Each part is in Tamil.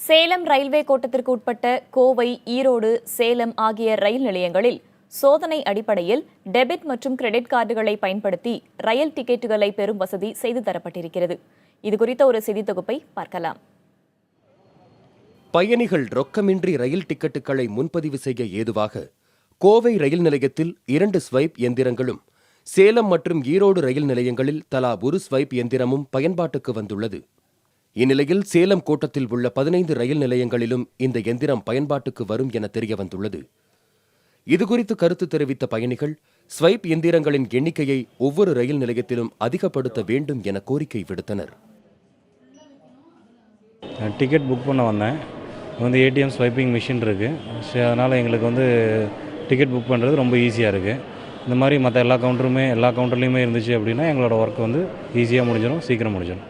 சேலம் ரயில்வே கோட்டத்திற்கு உட்பட்ட கோவை, ஈரோடு, சேலம் ஆகிய ரயில் நிலையங்களில் சோதனை அடிப்படையில் டெபிட் மற்றும் கிரெடிட் கார்டுகளை பயன்படுத்தி ரயில் டிக்கெட்டுகளை பெறும் வசதி செய்து தரப்பட்டிருக்கிறது. இதுகுறித்த ஒரு செய்தி தொகுப்பை பார்க்கலாம். பயணிகள் ரொக்கமின்றி ரயில் டிக்கெட்டுகளை முன்பதிவு செய்ய ஏதுவாக கோவை ரயில் நிலையத்தில் 2 ஸ்வைப் எந்திரங்களும், சேலம் மற்றும் ஈரோடு ரயில் நிலையங்களில் தலா 1 ஸ்வைப் எந்திரமும் பயன்பாட்டுக்கு வந்துள்ளது. இந்நிலையில் சேலம் கோட்டத்தில் உள்ள 15 ரயில் நிலையங்களிலும் இந்த எந்திரம் பயன்பாட்டுக்கு வரும் என தெரியவந்துள்ளது. இதுகுறித்து கருத்து தெரிவித்த பயணிகள், ஸ்வைப் எந்திரங்களின் எண்ணிக்கையை ஒவ்வொரு ரயில் நிலையத்திலும் அதிகப்படுத்த வேண்டும் என கோரிக்கை விடுத்தனர். டிக்கெட் புக் பண்ண வந்தேன். ஏடிஎம் ஸ்வைப்பிங் மிஷின் இருக்குது. அதனால் எங்களுக்கு டிக்கெட் புக் பண்ணுறது ரொம்ப ஈஸியாக இருக்குது. இந்த மாதிரி மற்ற எல்லா கவுண்டர்லேயுமே இருந்துச்சு அப்படின்னா எங்களோட ஒர்க் ஈஸியாக முடிஞ்சிடும், சீக்கிரம் முடிஞ்சிடும்.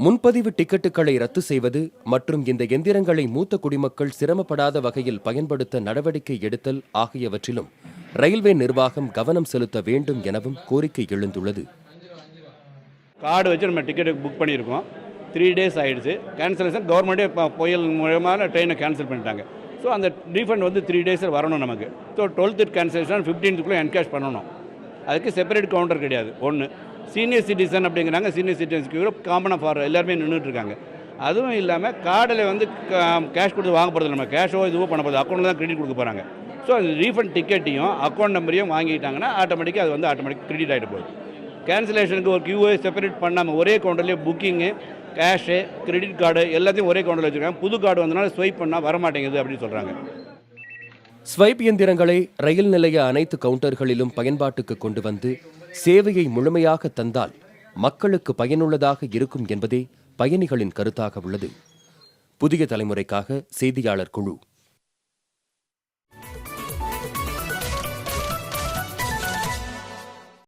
முன்பதிவு டிக்கெட்டுகளை ரத்து செய்வது மற்றும் இந்த எந்திரங்களை மூத்த குடிமக்கள் சிரமப்படாத வகையில் பயன்படுத்த நடவடிக்கை எடுத்தல் ஆகியவற்றிலும் ரயில்வே நிர்வாகம் கவனம் செலுத்த வேண்டும் எனவும் கோரிக்கை எழுந்துள்ளது. கார்டு வச்சு நம்ம டிக்கெட்டு புக் பண்ணியிருக்கோம். 3 days ஆகிடுச்சு. கேன்சலேஷன் கவர்மெண்ட்டே புயல் மூலமாக ட்ரெயினை கேன்சல் பண்ணிட்டாங்க. ஸோ அந்த ரீஃபண்ட் 3 days வரணும் நமக்கு. So 12th cancellation 15th encash பண்ணணும். அதுக்கு செப்பரேட் கவுண்டர் கிடையாது. ஒன்று சீனியர் சிட்டிசன் அப்படிங்கிறாங்க. சீனியர் சிட்டிசன்ஸ்க்கு காமனாக ஃபார் எல்லாருமே நின்றுட்டுருக்காங்க. அதுவும் இல்லாமல் கார்டில் கேஷ் கொடுத்து வாங்க போகிறது, நம்ம கேஷோ இதுவோ பண்ண போகிறது, அக்கௌண்ட்டில் தான் கிரெடிட் கொடுக்க போகிறாங்க. ஸோ அந்த ரீஃபண்ட் டிக்கெட்டையும் அக்கௌண்ட் நம்பரையும் வாங்கிட்டாங்கன்னா ஆட்டோமேட்டிக்காக அது ஆட்டோமேட்டிக் கிரெடிட் ஆகிட்டு போகுது. கேன்சலேஷனுக்கு ஒரு கியூஐ செப்பரேட் பண்ணாமல் ஒரே கவுண்டர்லேயே புக்கிங்கு, கேஷு, கிரெடிட் கார்டு எல்லாத்தையும் ஒரே கவுண்டரில் வச்சுருக்காங்க. புது கார்டு வந்தனால ஸ்வைப் பண்ணால் வரமாட்டேங்குது அப்படின்னு சொல்கிறாங்க. ஸ்வைப் இயந்திரங்களை ரயில் நிலைய அனைத்து கவுண்டர்களிலும் பயன்பாட்டுக்கு கொண்டு வந்து சேவையை முழுமையாக தந்தால் மக்களுக்கு பயனுள்ளதாக இருக்கும் என்பதே பயணிகளின் கருத்தாக உள்ளது. புதிய தலைமுறைக்காக செய்தியாளர் குழு.